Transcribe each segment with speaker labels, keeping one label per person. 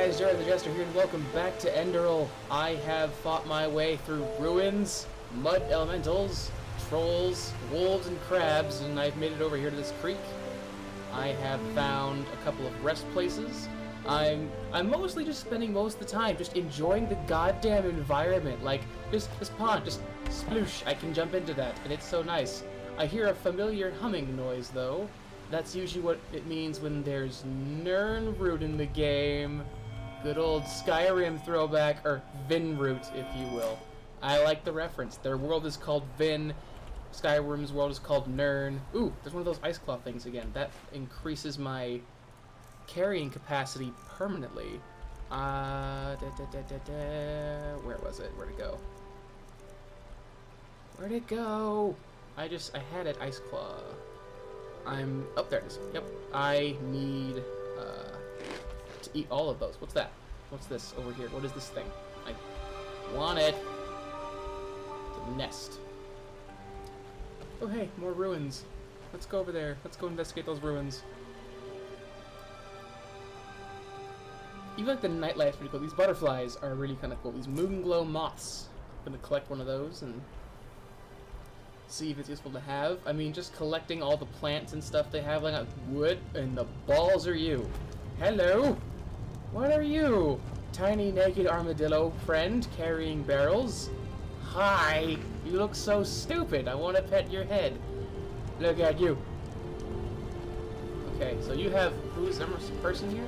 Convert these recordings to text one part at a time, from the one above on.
Speaker 1: guys, Jared the Jester here, and welcome back to Enderal. I have fought my way through ruins, mud elementals, trolls, wolves, and crabs, and I've made it over here to this creek. I have found a couple of rest places. I'm mostly just spending most of the time just enjoying the goddamn environment. Like, this pond, just sploosh, I can jump into that, and it's so nice. I hear a familiar humming noise, though. That's usually what it means when there's Nirnroot in the game. Good old Skyrim throwback, or Vinroot, if you will. I like the reference. Their world is called Vin. Skyrim's world is called Nirn. Ooh, there's one of those ice claw things again. That increases my carrying capacity permanently. Where was it? Where'd it go? Where'd it go? I had it, ice claw. Oh, there it is. Yep. I need to eat all of those. What's that? What's this over here? What is this thing? I want it. It's a nest. Oh, hey, more ruins. Let's go over there. Let's go investigate those ruins. Even like the nightlife's pretty cool. These butterflies are really kind of cool. These moonglow moths. I'm gonna collect one of those and see if it's useful to have. I mean, just collecting all the plants and stuff they have, like wood, and the balls are you. Hello? What are you? Tiny naked armadillo friend carrying barrels? Hi! You look so stupid. I want to pet your head. Look at you. Okay, so you have... Who's there? A person here?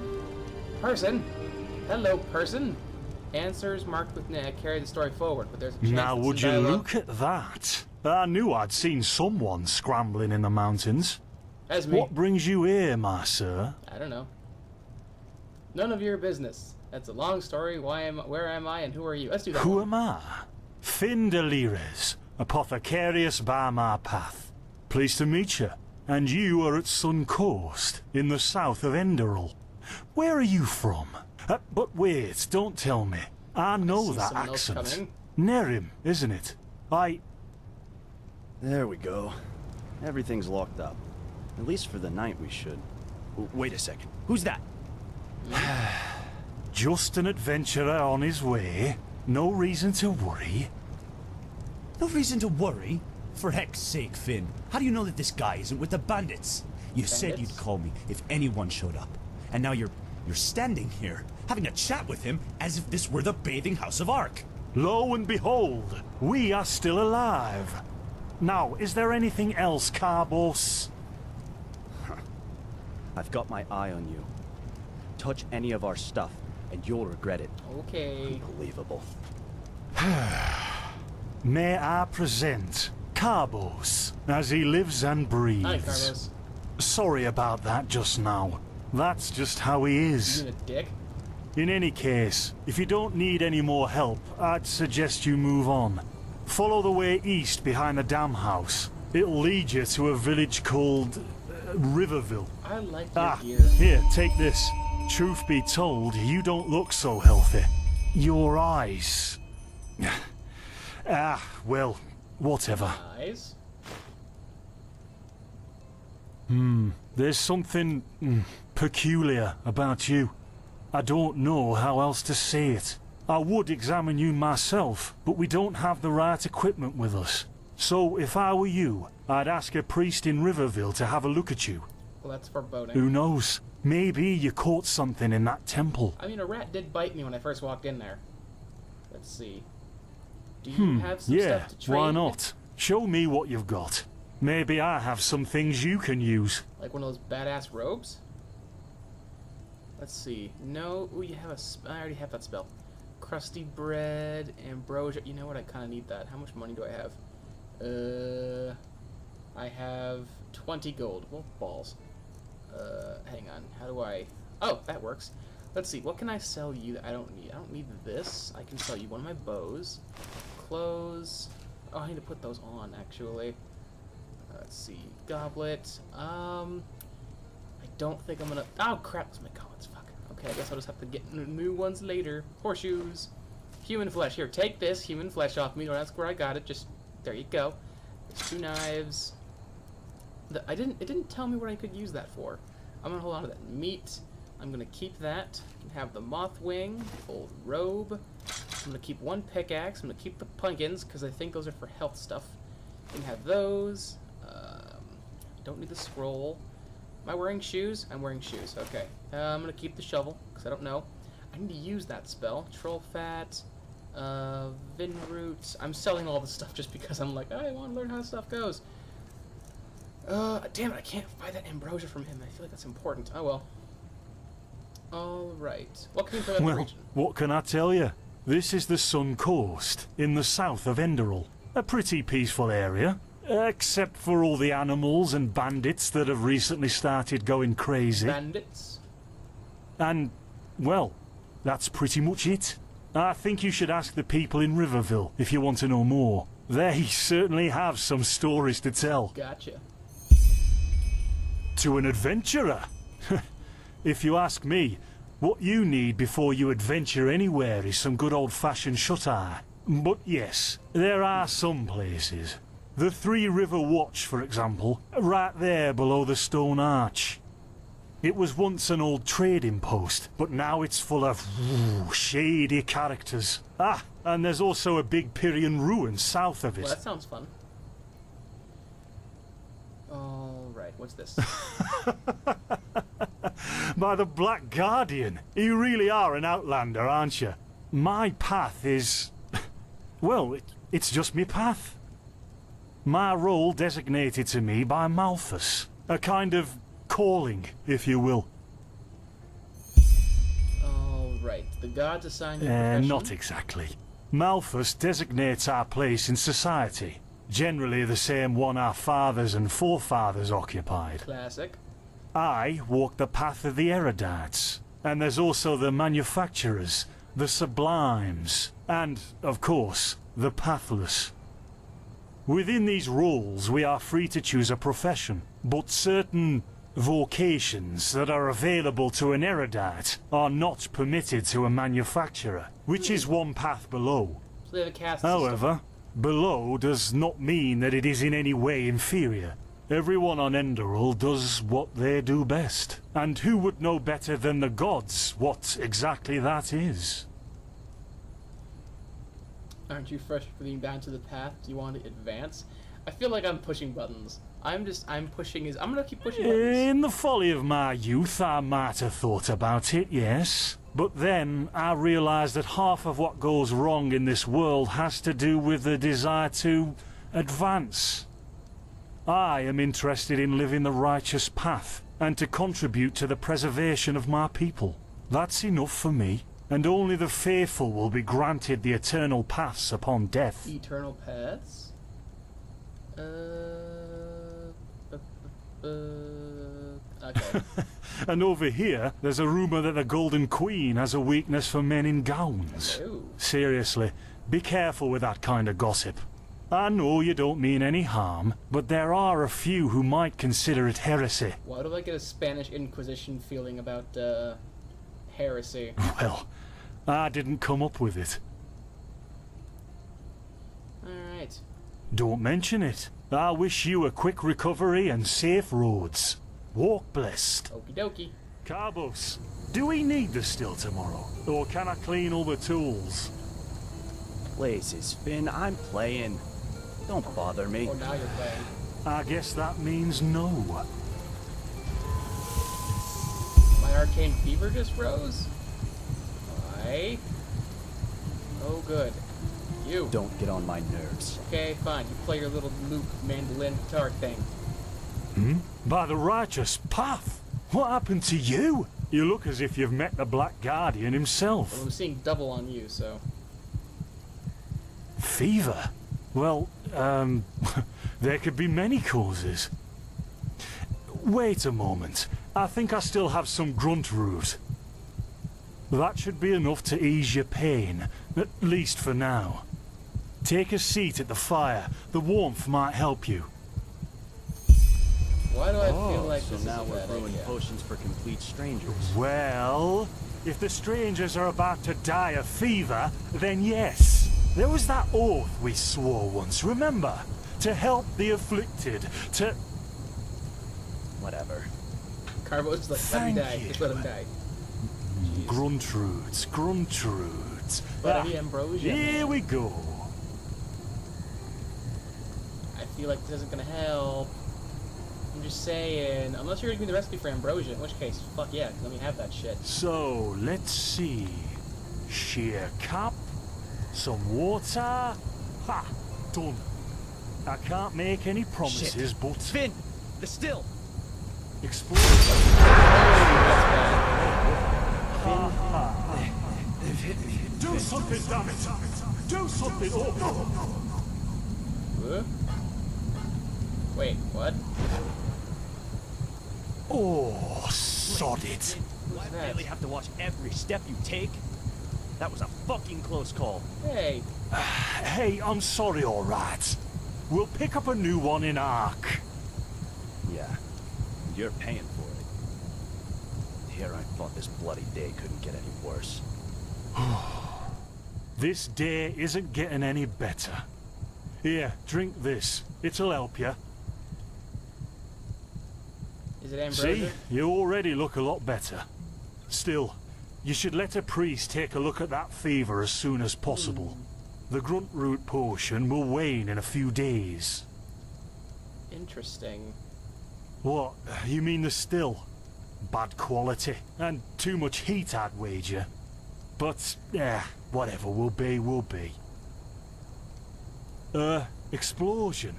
Speaker 1: Person? Hello, person. Answers marked with nay carry the story forward, but there's a chance.
Speaker 2: Now would you look at that? I knew I'd seen someone scrambling in the mountains.
Speaker 1: That's me.
Speaker 2: What brings you here, my sir?
Speaker 1: I don't know. None of your business. That's a long story. Where am I, and who are you? Let's do that.
Speaker 2: Who am I? Finn Delires, apothecarius by my path. Pleased to meet you. And you are at Sun Coast, in the south of Enderal. Where are you from? But wait, don't tell me. I know that accent. Nerim, isn't it?
Speaker 3: There we go. Everything's locked up. At least for the night we should. Wait a second. Who's that?
Speaker 2: Just an adventurer on his way. No reason to worry.
Speaker 4: No reason to worry? For heck's sake, Finn. How do you know that this guy isn't with the bandits? You said you'd call me if anyone showed up. And now you're standing here, having a chat with him as if this were the bathing house of Ark.
Speaker 2: Lo and behold, we are still alive. Now, is there anything else, Carbos?
Speaker 3: I've got my eye on you. Touch any of our stuff, and you'll regret it.
Speaker 1: Okay.
Speaker 3: Unbelievable.
Speaker 2: May I present Carbos, as he lives and breathes.
Speaker 1: Hi, Carbos.
Speaker 2: Sorry about that just now. That's just how he is.
Speaker 1: You a dick?
Speaker 2: In any case, if you don't need any more help, I'd suggest you move on. Follow the way east behind the dam house. It'll lead you to a village called Riverville.
Speaker 1: I like your gear.
Speaker 2: Here, take this. Truth be told, you don't look so healthy. Your eyes... well, whatever.
Speaker 1: Eyes?
Speaker 2: There's something peculiar about you. I don't know how else to say it. I would examine you myself, but we don't have the right equipment with us. So, if I were you, I'd ask a priest in Riverville to have a look at you.
Speaker 1: Well, that's foreboding.
Speaker 2: Who knows? Maybe you caught something in that temple.
Speaker 1: I mean, a rat did bite me when I first walked in there. Let's see. Do you have some stuff to trade?
Speaker 2: Why not? Show me what you've got. Maybe I have some things you can use.
Speaker 1: Like one of those badass robes? Let's see. No. Ooh, you have I already have that spell. Crusty bread, ambrosia. You know what? I kind of need that. How much money do I have? I have 20 gold. Well, balls. Hang on. How do I... Oh, that works. Let's see. What can I sell you that I don't need? I don't need this. I can sell you one of my bows. Clothes. Oh, I need to put those on, actually. Let's see. Goblet. I don't think I'm gonna... Oh, crap. That's my gauntlets. Fuck. Okay, I guess I'll just have to get new ones later. Horseshoes. Human flesh. Here, take this human flesh off me. Don't ask where I got it. Just... There you go. There's 2 knives. It didn't tell me what I could use that for. I'm gonna hold on to that. Meat. I'm gonna keep that. Have the moth wing, old robe. I'm gonna keep one pickaxe. I'm gonna keep the pumpkins because I think those are for health stuff. Can have those. Don't need the scroll. Am I wearing shoes? I'm wearing shoes. Okay. I'm gonna keep the shovel because I don't know. I need to use that spell. Troll fat. Vin roots. I'm selling all this stuff just because I'm like, I want to learn how stuff goes. Damn it, I can't buy that ambrosia from him. I feel like that's important. Oh well. Alright. What can you tell about the
Speaker 2: Well,
Speaker 1: region?
Speaker 2: what can I tell you? This is the Sun Coast, in the south of Enderal. A pretty peaceful area, except for all the animals and bandits that have recently started going crazy.
Speaker 1: Bandits?
Speaker 2: And, well, that's pretty much it. I think you should ask the people in Riverville if you want to know more. They certainly have some stories to tell.
Speaker 1: Gotcha.
Speaker 2: To an adventurer? If you ask me, what you need before you adventure anywhere is some good old-fashioned shut-eye. But yes, there are some places. The Three River Watch, for example, right there below the stone arch. It was once an old trading post, but now it's full of shady characters. Ah, and there's also a big Pyrian ruin south of it.
Speaker 1: Well, that sounds fun. Alright, what's this?
Speaker 2: By the Black Guardian, you really are an outlander, aren't you? My path is... well, it's just me path. My role designated to me by Malthus. A kind of calling, if you will.
Speaker 1: Alright, the gods assign you a profession?
Speaker 2: Not exactly. Malthus designates our place in society. Generally the same one our fathers and forefathers occupied.
Speaker 1: Classic.
Speaker 2: I walk the path of the erudites, and there's also the manufacturers, the sublimes, and, of course, the pathless. Within these roles we are free to choose a profession, but certain vocations that are available to an erudite are not permitted to a manufacturer, which is one path below.
Speaker 1: So they have a caste system.
Speaker 2: However, below does not mean that it is in any way inferior. Everyone on Enderal does what they do best. And who would know better than the gods what exactly that is?
Speaker 1: Aren't you fresh for being down to the path? Do you want to advance? I feel like I'm pushing buttons. I'm gonna keep pushing buttons.
Speaker 2: In the folly of my youth, I might have thought about it, yes. But then I realized that half of what goes wrong in this world has to do with the desire to advance. I am interested in living the righteous path and to contribute to the preservation of my people. That's enough for me, and only the faithful will be granted the eternal paths upon death.
Speaker 1: Eternal paths? Okay.
Speaker 2: And over here, there's a rumor that the Golden Queen has a weakness for men in gowns.
Speaker 1: Ooh.
Speaker 2: Seriously, be careful with that kind of gossip. I know you don't mean any harm, but there are a few who might consider it heresy.
Speaker 1: Why do I get a Spanish Inquisition feeling about, heresy?
Speaker 2: Well, I didn't come up with it.
Speaker 1: Alright.
Speaker 2: Don't mention it. I wish you a quick recovery and safe roads. Walk blessed.
Speaker 1: Okie dokie.
Speaker 2: Carbos, do we need the still tomorrow? Or can I clean all the tools?
Speaker 3: Blazes, Finn, I'm playing. Don't bother me.
Speaker 1: Oh, now you're playing.
Speaker 2: I guess that means no.
Speaker 1: My arcane fever just rose? Why? Oh, good. You.
Speaker 3: Don't get on my nerves.
Speaker 1: Okay, fine. You play your little loop mandolin guitar thing.
Speaker 2: By the righteous path? What happened to you? You look as if you've met the Black Guardian himself.
Speaker 1: Well, I'm seeing double on you, so...
Speaker 2: Fever? Well, there could be many causes. Wait a moment. I think I still have some grunt root. That should be enough to ease your pain, at least for now. Take a seat at the fire. The warmth might help you.
Speaker 1: Why do I feel like
Speaker 3: so
Speaker 1: this is
Speaker 3: now
Speaker 1: a
Speaker 3: we're
Speaker 1: bad
Speaker 3: brewing
Speaker 1: idea?
Speaker 3: potions for complete strangers.
Speaker 2: Well, if the strangers are about to die of fever, then yes. There was that oath we swore once, remember? To help the afflicted, to...
Speaker 3: Whatever.
Speaker 1: Carbo's like, let him
Speaker 2: Thank
Speaker 1: die.
Speaker 2: you.
Speaker 1: Just let him die.
Speaker 2: Grunt roots, grunt roots.
Speaker 1: Bloody ambrosia.
Speaker 2: Here we go.
Speaker 1: I feel like this isn't gonna help. I'm just saying, unless you're gonna give me the recipe for ambrosia, in which case, fuck yeah, let me have that shit.
Speaker 2: So, let's see. Sheer cap, some water. Ha! Done. I can't make any promises,
Speaker 3: Shit.
Speaker 2: but...
Speaker 3: Finn! The still!
Speaker 2: Explore...
Speaker 3: They've hit me.
Speaker 2: Do something, damn it! Do something! Oh.
Speaker 1: Huh? Wait, what?
Speaker 2: Oh, sod it.
Speaker 3: Do I
Speaker 1: that?
Speaker 3: really have to watch every step you take? That was a fucking close call.
Speaker 1: Hey,
Speaker 2: Hey, I'm sorry, alright. We'll pick up a new one in Ark.
Speaker 3: Yeah, you're paying for it. Here I thought this bloody day couldn't get any worse.
Speaker 2: This day isn't getting any better. Here, drink this. It'll help you.
Speaker 1: is it ambrosia?
Speaker 2: See? You already look a lot better. Still, you should let a priest take a look at that fever as soon as possible. The grunt root potion will wane in a few days.
Speaker 1: Interesting.
Speaker 2: What? You mean the still? Bad quality, and too much heat, I'd wager. But, whatever will be, will be. Explosion?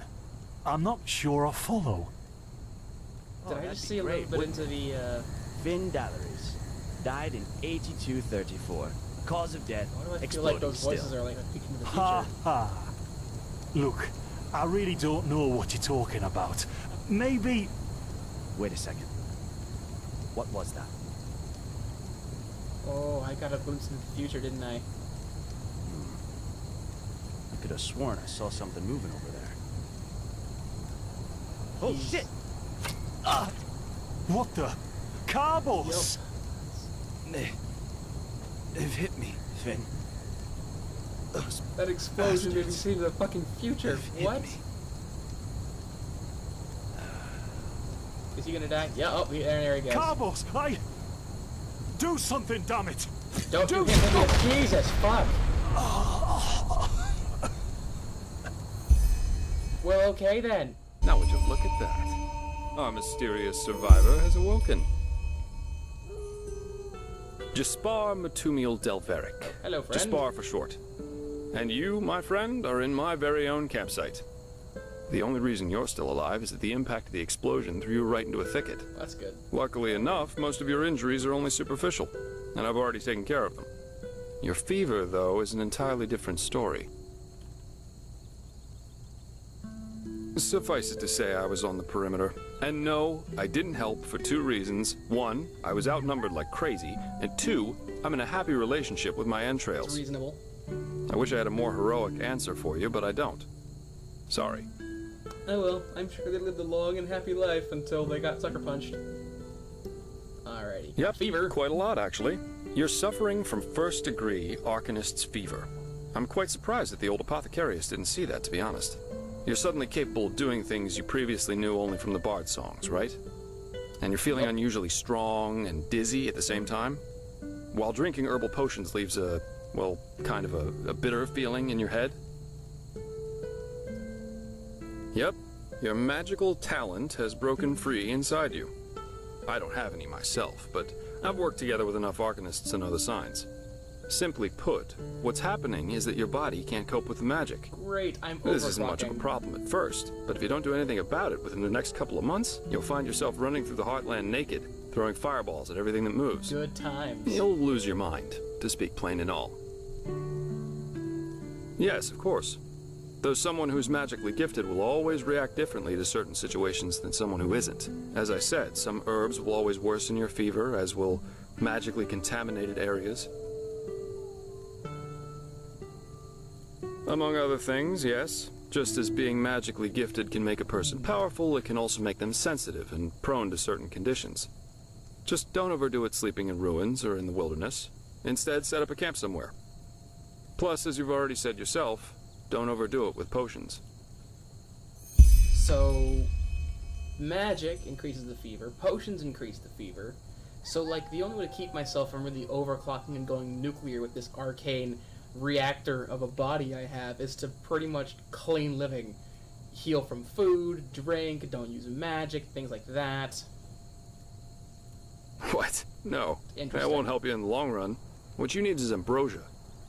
Speaker 2: I'm not sure I follow.
Speaker 1: Did I
Speaker 3: that'd
Speaker 1: just
Speaker 3: be
Speaker 1: see a little
Speaker 3: great,
Speaker 1: bit
Speaker 3: wouldn't
Speaker 1: into the,
Speaker 3: Finn Dalleries. Died in 8234. Cause of death,
Speaker 1: why do I feel
Speaker 3: exploding
Speaker 1: like those voices
Speaker 3: still.
Speaker 1: are like peeking into the
Speaker 2: Ha
Speaker 1: future?
Speaker 2: ha. Look, I really don't know what you're talking about. Maybe...
Speaker 3: Wait a second. What was that?
Speaker 1: Oh, I got a glimpse into the future, didn't I?
Speaker 3: I could have sworn I saw something moving over there. Oh
Speaker 1: Jeez.
Speaker 3: shit!
Speaker 2: What the? Carbos!
Speaker 3: They've hit me, Finn. Those
Speaker 1: That explosion made me
Speaker 3: bastards.
Speaker 1: see into the fucking future.
Speaker 3: They've hit
Speaker 1: What?
Speaker 3: me.
Speaker 1: Is he gonna die? Yeah, oh, there he goes.
Speaker 2: Carbos! Do something, damn it!
Speaker 1: Don't
Speaker 2: do
Speaker 1: you hit me! Jesus, fuck! Well, okay then.
Speaker 5: Now would you look at that? Our mysterious survivor has awoken. Jaspar Matumiel Delveric.
Speaker 1: Hello, friend.
Speaker 5: Jaspar for short. And you, my friend, are in my very own campsite. The only reason you're still alive is that the impact of the explosion threw you right into a thicket.
Speaker 1: That's good.
Speaker 5: Luckily enough, most of your injuries are only superficial, and I've already taken care of them. Your fever, though, is an entirely different story. Suffice it to say, I was on the perimeter. And no, I didn't help for two reasons. One, I was outnumbered like crazy, and two, I'm in a happy relationship with my
Speaker 1: It's
Speaker 5: entrails.
Speaker 1: reasonable.
Speaker 5: I wish I had a more heroic answer for you, but I don't. Sorry.
Speaker 1: Oh well, I'm sure they lived a long and happy life until they got sucker punched. Alrighty.
Speaker 5: Yep,
Speaker 1: Fever.
Speaker 5: quite a lot, actually. You're suffering from first-degree Arcanist's fever. I'm quite surprised that the old apothecarius didn't see that, to be honest. You're suddenly capable of doing things you previously knew only from the bard songs, right? And you're feeling unusually strong and dizzy at the same time? While drinking herbal potions leaves a, well, kind of a bitter feeling in your head? Yep, your magical talent has broken free inside you. I don't have any myself, but I've worked together with enough arcanists to know the signs. Simply put, what's happening is that your body can't cope with the magic.
Speaker 1: Great, I'm
Speaker 5: This isn't much of a
Speaker 1: overclocking.
Speaker 5: problem at first, but if you don't do anything about it within the next couple of months, you'll find yourself running through the heartland naked, throwing fireballs at everything that moves.
Speaker 1: Good times.
Speaker 5: You'll lose your mind, to speak plain and all. Yes, of course. Though someone who's magically gifted will always react differently to certain situations than someone who isn't. As I said, some herbs will always worsen your fever, as will magically contaminated areas. Among other things, yes. Just as being magically gifted can make a person powerful, it can also make them sensitive and prone to certain conditions. Just don't overdo it sleeping in ruins or in the wilderness. Instead, set up a camp somewhere. Plus, as you've already said yourself, don't overdo it with potions.
Speaker 1: So, magic increases the fever, potions increase the fever, So, like, the only way to keep myself from really overclocking and going nuclear with this arcane reactor of a body I have is to pretty much clean living. Heal from food, drink, don't use magic, things like that.
Speaker 5: What? No. That won't help you in the long run. What you need is ambrosia,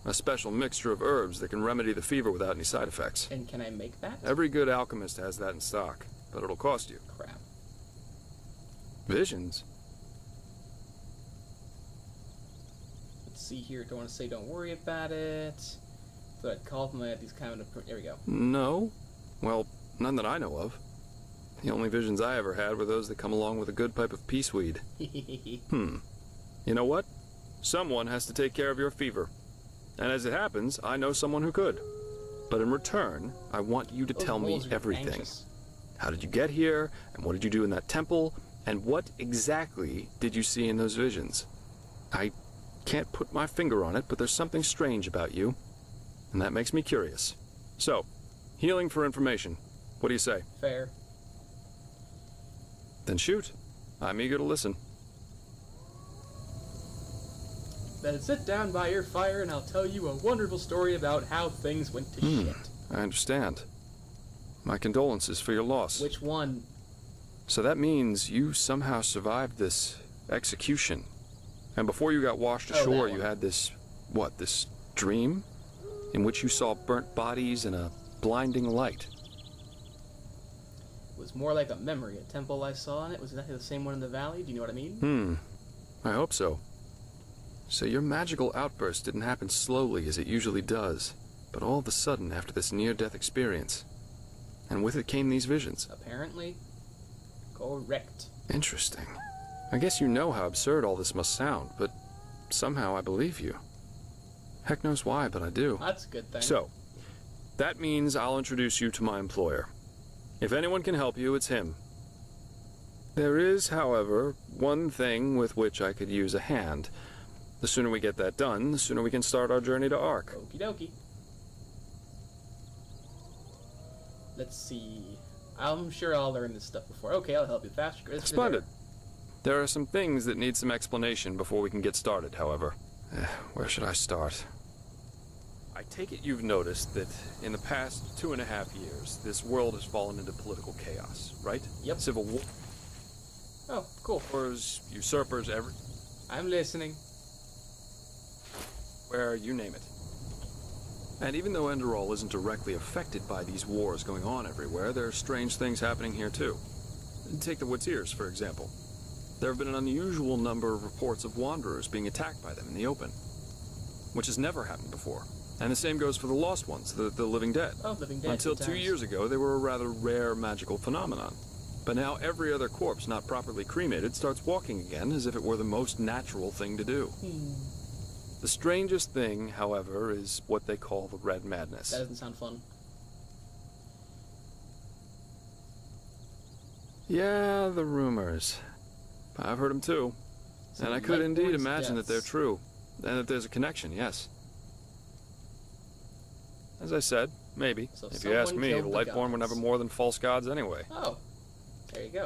Speaker 5: a special mixture of herbs that can remedy the fever without any side effects.
Speaker 1: And can I make that?
Speaker 5: Every good alchemist has that in stock, but it'll cost you.
Speaker 1: Crap.
Speaker 5: Visions?
Speaker 1: Let's see here. Don't want to say don't worry about it. Thought I'd call them. I had these kind of... There we go.
Speaker 5: No. Well, none that I know of. The only visions I ever had were those that come along with a good pipe of peaceweed. You know what? Someone has to take care of your fever. And as it happens, I know someone who could. But in return, I want you to tell me everything.
Speaker 1: Anxious.
Speaker 5: How did you get here? And what did you do in that temple? And what exactly did you see in those visions? I can't put my finger on it, but there's something strange about you. And that makes me curious. So, healing for information. What do you say?
Speaker 1: Fair.
Speaker 5: Then shoot. I'm eager to listen.
Speaker 1: Then sit down by your fire and I'll tell you a wonderful story about how things went to shit.
Speaker 5: I understand. My condolences for your loss.
Speaker 1: Which one?
Speaker 5: So that means you somehow survived this execution. And before you got washed ashore, you had this, this dream? In which you saw burnt bodies and a blinding light.
Speaker 1: It was more like a memory. A temple I saw in it was exactly the same one in the valley. Do you know what I mean?
Speaker 5: I hope so. So your magical outburst didn't happen slowly as it usually does, but all of a sudden after this near-death experience. And with it came these visions.
Speaker 1: Apparently. Correct.
Speaker 5: Interesting. I guess you know how absurd all this must sound, but somehow I believe you. Heck knows why, but I do.
Speaker 1: That's a good thing.
Speaker 5: So, that means I'll introduce you to my employer. If anyone can help you, it's him. There is, however, one thing with which I could use a hand. The sooner we get that done, the sooner we can start our journey to Ark.
Speaker 1: Okie dokie. Let's see. I'm sure I'll learn this stuff before. Okay, I'll help you faster.
Speaker 5: Splendid. There are some things that need some explanation before we can get started, however. Where should I start? I take it you've noticed that in the past 2.5 years, this world has fallen into political chaos, right?
Speaker 1: Yep.
Speaker 5: Civil war.
Speaker 1: Oh, cool.
Speaker 5: Wars, usurpers,
Speaker 1: I'm listening.
Speaker 5: where you name it. And even though Enderal isn't directly affected by these wars going on everywhere, there are strange things happening here too. Take the Woods, for example. There have been an unusual number of reports of wanderers being attacked by them in the open, which has never happened before. And the same goes for the Lost Ones, the living dead.
Speaker 1: Oh, living dead.
Speaker 5: Until 2 years ago, they were a rather rare magical phenomenon. But now every other corpse not properly cremated starts walking again as if it were the most natural thing to do. The strangest thing, however, is what they call the Red Madness.
Speaker 1: That doesn't sound fun.
Speaker 5: Yeah, the rumors. I've heard them too.
Speaker 1: So
Speaker 5: And I could indeed
Speaker 1: Lightborn's
Speaker 5: imagine that they're
Speaker 1: deaths.
Speaker 5: true. And that there's a connection, yes. As I said, maybe.
Speaker 1: So
Speaker 5: If you ask
Speaker 1: someone
Speaker 5: me, the
Speaker 1: killed the
Speaker 5: Lightborn were
Speaker 1: gods.
Speaker 5: never more than false gods anyway.
Speaker 1: Oh, there you go.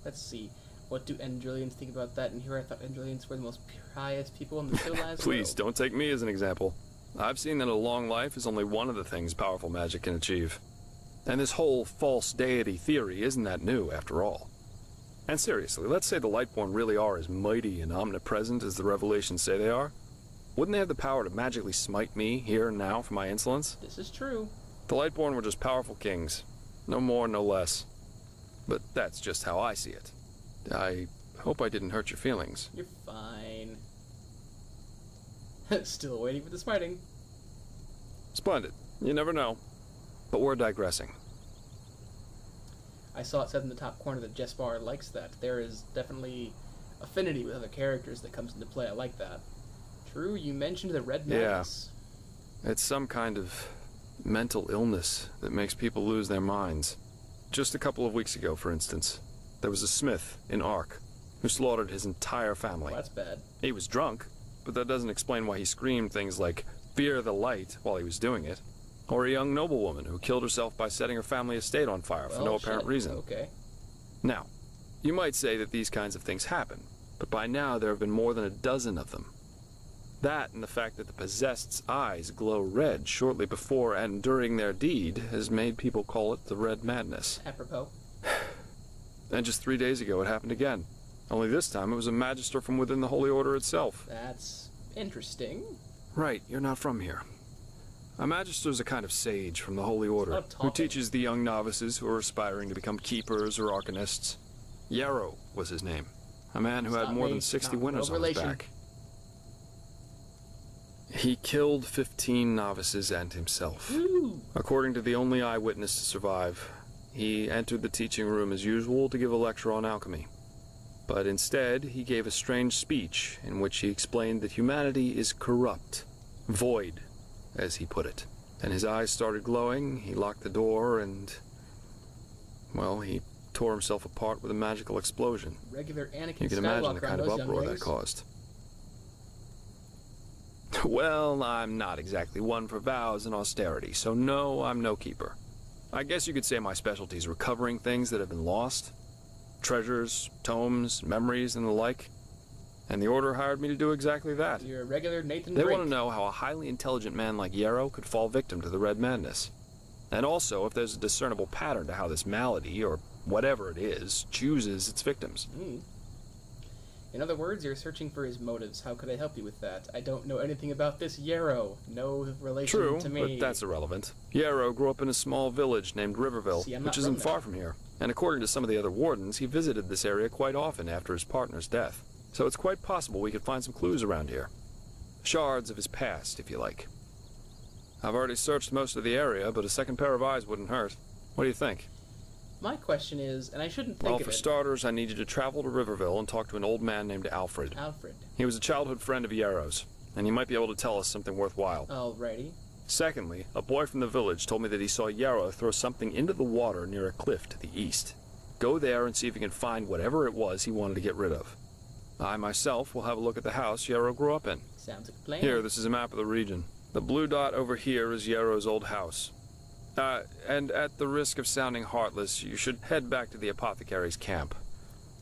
Speaker 1: Let's see. What do Enderalians think about that? And here I thought Enderalians were the most pious people in the civilized
Speaker 5: Please,
Speaker 1: world.
Speaker 5: don't take me as an example. I've seen that a long life is only one of the things powerful magic can achieve. And this whole false deity theory isn't that new, after all. And seriously, let's say the Lightborn really are as mighty and omnipresent as the revelations say they are. Wouldn't they have the power to magically smite me here and now for my insolence?
Speaker 1: This is true.
Speaker 5: The Lightborn were just powerful kings. No more, no less. But that's just how I see it. I hope I didn't hurt your feelings.
Speaker 1: You're fine. Still waiting for the smiting.
Speaker 5: Splendid. You never know. But we're digressing.
Speaker 1: I saw it said in the top corner that Jesper likes that. There is definitely affinity with other characters that comes into play. I like that. True, you mentioned the Red Madness.
Speaker 5: It's some kind of mental illness that makes people lose their minds. Just a couple of weeks ago, for instance, there was a smith in Ark who slaughtered his entire family.
Speaker 1: Well, that's bad.
Speaker 5: He was drunk, but that doesn't explain why he screamed things like, "Fear the light," while he was doing it. Or a young noblewoman who killed herself by setting her family estate on fire for no apparent reason.
Speaker 1: Okay.
Speaker 5: Now, you might say that these kinds of things happen, but by now there have been more than a dozen of them. That and the fact that the possessed's eyes glow red shortly before and during their deed has made people call it the Red Madness.
Speaker 1: Apropos.
Speaker 5: And just 3 days ago it happened again. Only this time it was a magister from within the Holy Order itself.
Speaker 1: That's interesting.
Speaker 5: Right, you're not from here. A magister's a kind of sage from the Holy Order who teaches the young novices who are aspiring to become keepers or arcanists. Yarrow was his name. A man who had more than 60 winters on his back. He killed 15 novices and himself.
Speaker 1: Ooh.
Speaker 5: According to the only eyewitness to survive, he entered the teaching room as usual to give a lecture on alchemy. But instead, he gave a strange speech in which he explained that humanity is corrupt, void, as he put it. And his eyes started glowing, he locked the door, and, well, he tore himself apart with a magical explosion.
Speaker 1: Regular Anakin
Speaker 5: You can imagine the
Speaker 1: Skywalker
Speaker 5: kind
Speaker 1: on
Speaker 5: of
Speaker 1: those
Speaker 5: uproar
Speaker 1: young
Speaker 5: that
Speaker 1: legs.
Speaker 5: caused. Well, I'm not exactly one for vows and austerity, so no, I'm no keeper. I guess you could say my specialty is recovering things that have been lost. Treasures, tomes, memories, and the like. And the Order hired me to do exactly that.
Speaker 1: You're a regular Nathan
Speaker 5: They
Speaker 1: Drake.
Speaker 5: want to know how a highly intelligent man like Yarrow could fall victim to the Red Madness. And also if there's a discernible pattern to how this malady, or whatever it is, chooses its victims.
Speaker 1: In other words, you're searching for his motives. How could I help you with that? I don't know anything about this Yarrow. No relation
Speaker 5: True,
Speaker 1: to me.
Speaker 5: but that's irrelevant. Yarrow grew up in a small village named Riverville,
Speaker 1: See, I'm not
Speaker 5: which isn't
Speaker 1: from
Speaker 5: far
Speaker 1: there.
Speaker 5: from here. And according to some of the other wardens, he visited this area quite often after his partner's death. So it's quite possible we could find some clues around here. Shards of his past, if you like. I've already searched most of the area, but a second pair of eyes wouldn't hurt. What do you think?
Speaker 1: My question is, and I shouldn't think
Speaker 5: Well,
Speaker 1: of
Speaker 5: for
Speaker 1: it.
Speaker 5: starters, I need you to travel to Riverville and talk to an old man named Alfred.
Speaker 1: Alfred.
Speaker 5: He was a childhood friend of Yarrow's, and he might be able to tell us something worthwhile.
Speaker 1: Alrighty.
Speaker 5: Secondly, a boy from the village told me that he saw Yarrow throw something into the water near a cliff to the east. Go there and see if you can find whatever it was he wanted to get rid of. I myself will have a look at the house Yarrow grew up in.
Speaker 1: Sounds like a plan.
Speaker 5: Here, this is a map of the region. The blue dot over here is Yarrow's old house. And at the risk of sounding heartless, you should head back to the apothecary's camp.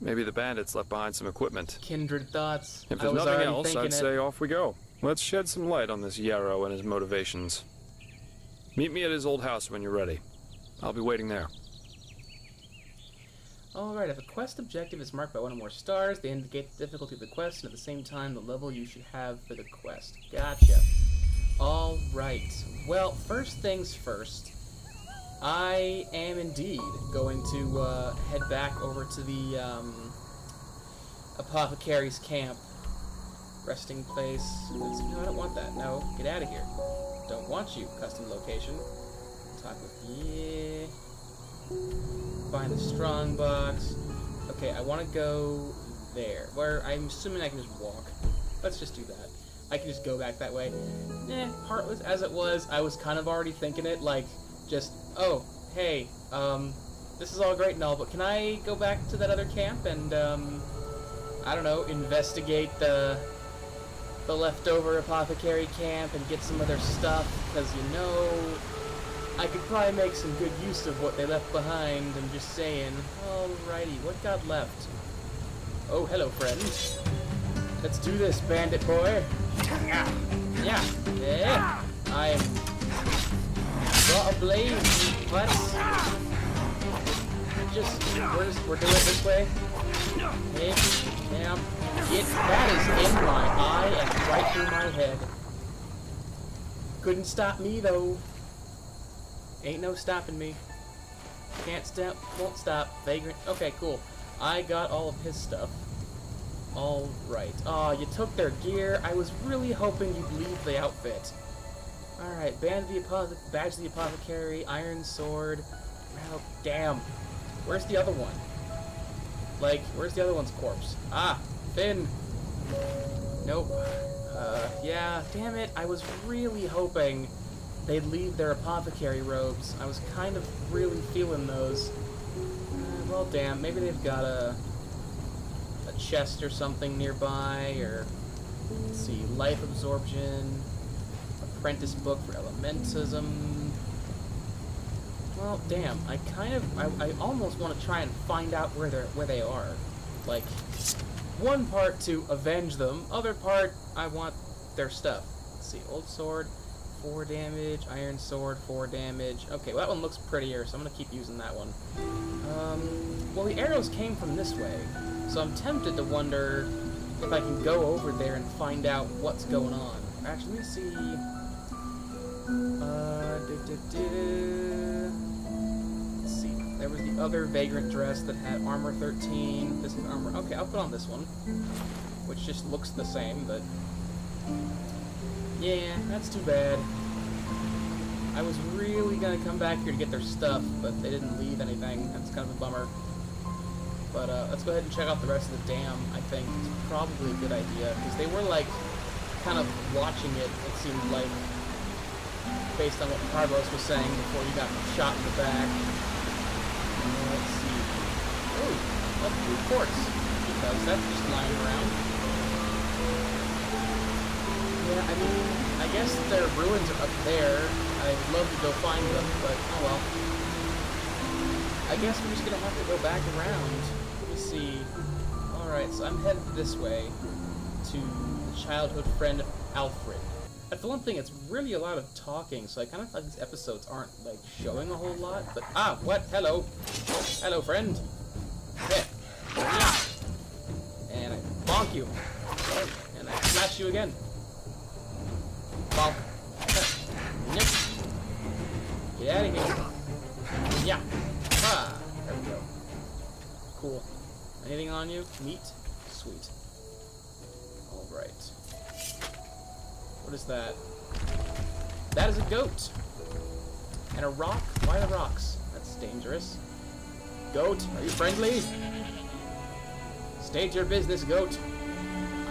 Speaker 5: Maybe the bandits left behind some equipment.
Speaker 1: Kindred thoughts.
Speaker 5: If
Speaker 1: I
Speaker 5: there's
Speaker 1: was
Speaker 5: nothing
Speaker 1: already
Speaker 5: else,
Speaker 1: thinking
Speaker 5: I'd say off we go. Let's shed some light on this Yarrow and his motivations. Meet me at his old house when you're ready. I'll be waiting there.
Speaker 1: Alright, if a quest objective is marked by one or more stars, they indicate the difficulty of the quest, and at the same time, the level you should have for the quest. Gotcha. Alright. Well, first things first. I am indeed going to head back over to the apothecary's camp. Resting place. No, I don't want that. No, get out of here. Don't want you. Custom location. Talk with find the strong box. Okay, I want to go there. Where I'm assuming I can just walk. Let's just do that. I can just go back that way. Heartless as it was, I was kind of already thinking it, like, just, oh, hey, this is all great and all, but can I go back to that other camp and, I don't know, investigate the leftover apothecary camp and get some of their stuff, because, you know, I could probably make some good use of what they left behind. I'm just saying. Alrighty, what got left? Oh, hello, friends. Let's do this, bandit boy. Yeah. I'm got a blaze, but we're doing it this way. Hey, damn. That is in my eye and right through my head. Couldn't stop me though. Ain't no stopping me. Can't stop, won't stop. Vagrant. Okay, cool. I got all of his stuff. Alright. Aw, you took their gear. I was really hoping you'd leave the outfit. Alright, badge of the apothecary, iron sword. Well, damn. Where's the other one? Like, where's the other one's corpse? Ah, Finn. Nope. Yeah, damn it. I was really hoping they'd leave their apothecary robes. I was kind of really feeling those. Well, damn. Maybe they've got a chest or something nearby, or let's see, life absorption, apprentice book for elementism. Well, damn. I almost want to try and find out where they are. Like, One part to avenge them, other part I want their stuff. Let's see, old sword, 4 damage, iron sword, 4 damage. Okay, well that one looks prettier, so I'm gonna keep using that one. Well the arrows came from this way, so I'm tempted to wonder if I can go over there and find out what's going on. Actually, let me see. Let's see. There was the other vagrant dress that had armor 13. This is armor. Okay, I'll put on this one, which just looks the same, but yeah, that's too bad. I was really gonna come back here to get their stuff, but they didn't leave anything. That's kind of a bummer. But let's go ahead and check out the rest of the dam. I think it's probably a good idea, because they were like kind of watching it seemed like, based on what Carlos was saying before he got shot in the back. Let's see. Ooh, that's blue quartz, because that's just lying around. Yeah, I mean, I guess their ruins are up there. I'd love to go find them, but oh well. I guess we're just gonna have to go back around. Let me see. Alright, so I'm headed this way to the childhood friend Alfred. For one thing, it's really a lot of talking, so I kind of thought these episodes aren't, like, showing a whole lot, but... Ah, what? Hello. Hello, friend. Hit. Yeah. And I bonk you. And I smash you again. Bonk. Nip. Get out of here. Yeah. Ah. There we go. Cool. Anything on you? Meat? Sweet. Alright. What is that? That is a goat. And a rock? Why the rocks? That's dangerous. Goat, are you friendly? State your business, goat.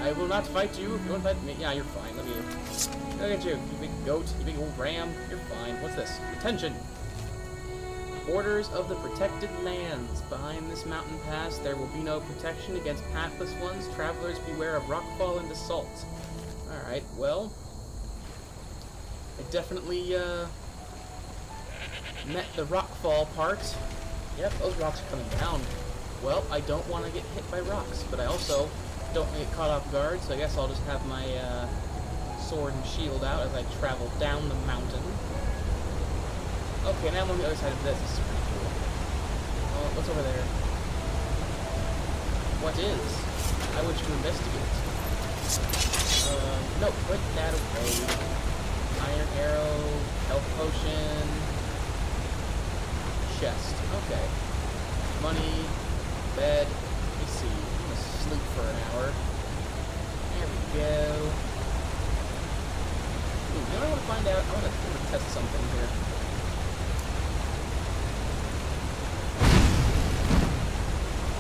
Speaker 1: I will not fight you if you won't fight me. Yeah, you're fine. Look at you, you big goat, you big old ram. You're fine. What's this? Attention! Borders of the protected lands. Behind this mountain pass, there will be no protection against pathless ones. Travelers beware of rockfall and assault. Alright, well... I definitely, met the rockfall part. Yep, those rocks are coming down. Well, I don't want to get hit by rocks, but I also don't want to get caught off guard, so I guess I'll just have my, sword and shield out as I travel down the mountain. Okay, now I'm on the other side of this. This is pretty cool. Oh, what's over there? What is? I wish to investigate. No, put that away. Iron arrow, health potion, chest. Okay. Money, bed. Let me see. I'm gonna sleep for an hour. There we go. Ooh, you know what I want to find out? I want to test something here.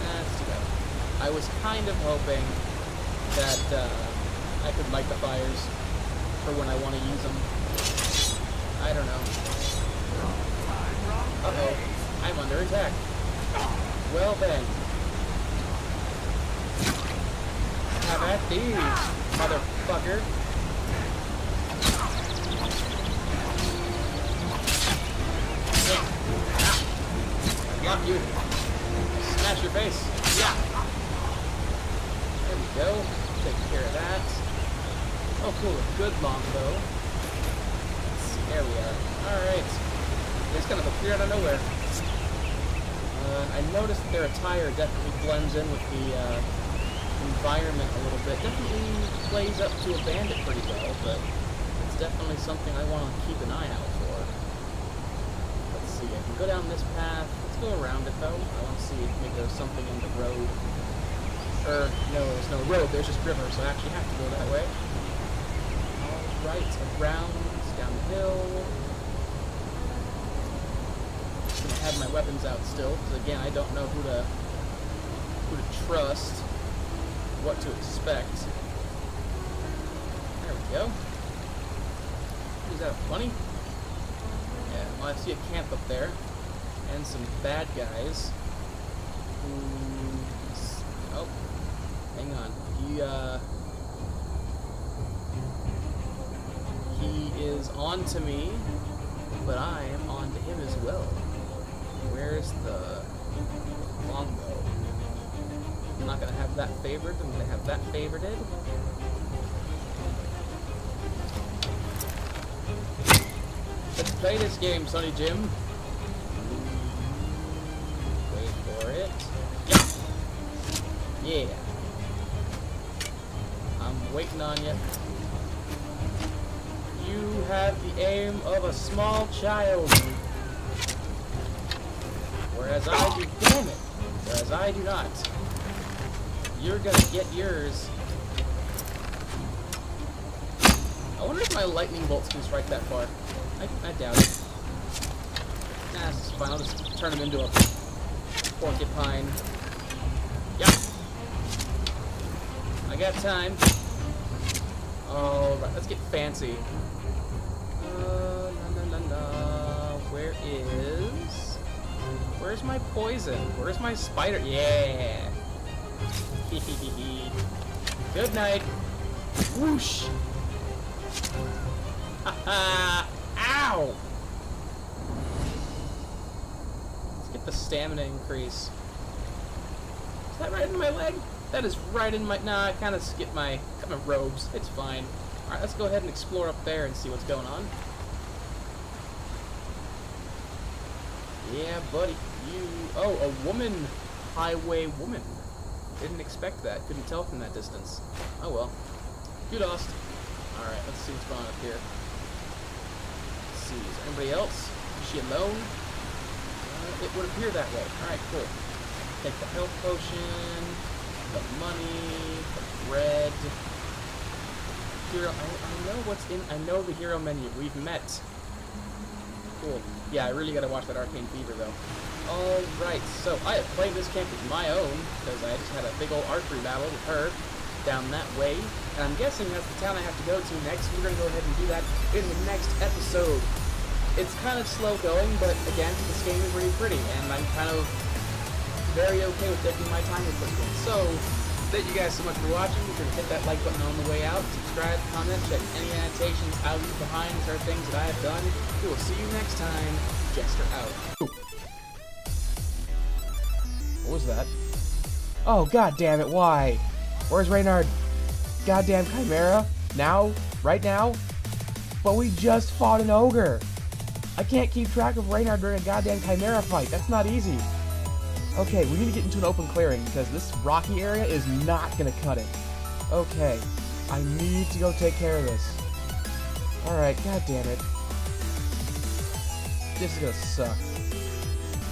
Speaker 1: That's too bad. I was kind of hoping that I could light the fires for when I want to use them. I don't know. Uh-oh. I'm under attack. Well then. Have at these, motherfucker. Yeah. Ah. Block you. Smash your face. Yeah. There we go. Take care of that. Oh, cool. A good longbow. Let's see. There we are. Alright. They just kind of appeared out of nowhere. I noticed that their attire definitely blends in with the environment a little bit. Definitely plays up to a bandit pretty well, but it's definitely something I want to keep an eye out for. Let's see. I can go down this path. Let's go around it, though. I want to see if maybe there's something in the road. No, there's no road. There's just river, so I actually have to go that way. Right, around, down the hill. I'm gonna have my weapons out still, because again, I don't know who to trust, what to expect. There we go. Is that a funny? Yeah, well, I see a camp up there, and some bad guys. Oh, hang on. He is on to me, but I am on to him as well. Where's the longbow? I'm not gonna have that favored. I'm gonna have that favorited. Let's play this game, Sonny Jim. Wait for it. Yeah. I'm waiting on you. You have the aim of a small child. Whereas I do, damn it. Whereas I do not. You're gonna get yours. I wonder if my lightning bolts can strike that far. I doubt it. Nah, it's fine. I'll just turn him into a porcupine. Yep. I got time. Alright, let's get fancy. Where's my poison? Where's my spider? Yeah. Good night. Whoosh. Haha. Ow. Let's get the stamina increase. Is that right in my leg? That is right in my... Nah, I kind of skipped my robes. It's fine. Alright, let's go ahead and explore up there and see what's going on. Yeah, buddy. You... Oh, a woman. Highway woman. Didn't expect that. Couldn't tell from that distance. Oh well. You lost. Alright, let's see what's going on up here. Let's see. Is there anybody else? Is she alone? It would appear that way. Alright, cool. Take the health potion. The money. The bread. Hero... I know what's in... I know the hero menu. We've met. Cool. Yeah, I really gotta watch that Arcane Fever, though. Alright, so I have played this camp as my own, because I just had a big old archery battle with her down that way. And I'm guessing that's the town I have to go to next. We're gonna go ahead and do that in the next episode. It's kind of slow going, but again, this game is really pretty, and I'm kind of very okay with taking my time with this one. So, thank you guys so much for watching. Be sure to hit that like button on the way out. Subscribe, comment, check any annotations I'll leave behind. These are things that I have done. We will see you next time. Jester out. Ooh. What was that? Oh, god damn it, why? Where's Reynard? Goddamn Chimera? Now? Right now? But we just fought an ogre! I can't keep track of Reynard during a goddamn Chimera fight. That's not easy. Okay, we need to get into an open clearing, because this rocky area is not gonna cut it. Okay, I need to go take care of this. Alright, god damn it. This is gonna suck.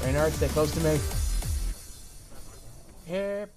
Speaker 1: Reynard, stay close to me. Here.